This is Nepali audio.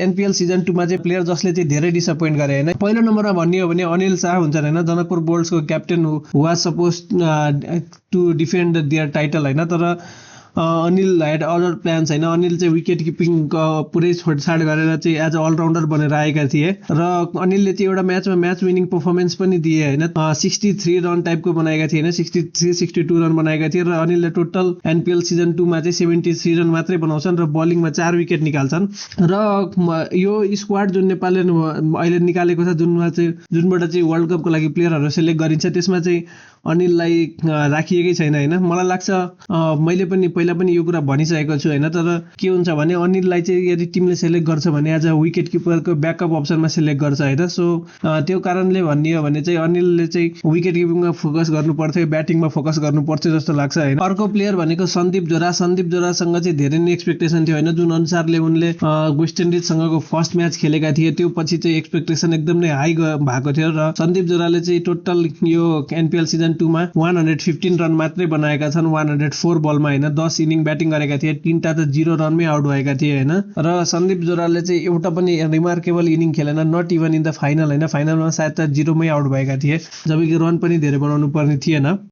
एनपीएल सिजन 2 मा चाहिँ प्लेयर जसले चाहिँ धेरै डिसअपोइन्ट गरे हैन। पहिलो नम्बरमा भन्ने हो भने अनिल शाह हुन्छन् हैन, जनकपुर बोल्ट्सको captain who was suppose to defend their title हैन। तर अनिल ह्याड अदर प्लान्स हैन। अनिल चाहिँ विकेट किपिङ पुरै छोडछाड गरेर चाहिँ एज अ अलराउन्डर बनेर आएका थिए र अनिलले चाहिँ एउटा म्याचमा म्याच विनिङ पर्फर्मेन्स पनि दिए हैन। 63 रन टाइपको बनाएका थिए हैन, 63-62 रन बनाएका थिए र अनिलले टोटल एनपीएल सिजन 2 मा चाहिँ 73 रन मात्रै बनाउँछन् र बलिङमा 4 विकेट निकाल्छन्। र यो स्क्वाड जुन नेपालले अहिले निकालेको छ, जुनबाट चाहिँ वर्ल्ड कपको लागि प्लेयरहरू सेलेक्ट गरिन्छ, त्यसमा चाहिँ अनिललाई राखिएकै छैन हैन। मलाई लाग्छ मैले पनि पहिला पनि यो कुरा भनिसकेको छु हैन। तर के हुन्छ भने अनिललाई चाहिँ यदि टिमले सेलेक्ट गर्छ भने एज अ विकेट किपरको ब्याकअप अप्सनमा सेलेक्ट गर्छ हैन। सो त्यो कारणले भन्ने हो भने चाहिँ अनिलले चाहिँ विकेट किपिङमा फोकस गर्नु पर्थ्यो, ब्याटिङमा फोकस गर्नु पर्थ्यो जस्तो लाग्छ हैन। अर्को प्लेयर भनेको सन्दीप जोरासँग चाहिँ धेरै नै एक्सपेक्टेसन थियो हैन। जुन अनुसारले उनले वेस्ट इन्डिजसँगको फर्स्ट म्याच खेलेका थिए, त्यो पछि चाहिँ एक्सपेक्टेसन एकदम नै हाई भएको थियो र सन्दीप जोराले चाहिँ टोटल यो एनपीएल सिजन 2 मा 115 रन मात्रै बनाएका छन् 104 बलमा हैन। 10 इनिङ ब्याटिङ गरेका थिए, 3टा त 0 रनमै आउट भएका थिए हैन। र सन्दीप जोराले चाहिँ एउटा पनि रिमार्केबल इनिङ खेलेन, not even in the final हैन। फाइनलमा सायद त 0 मै आउट भएका थिए, जबकि रन पनि धेरै बनाउनु पर्ने थिएन।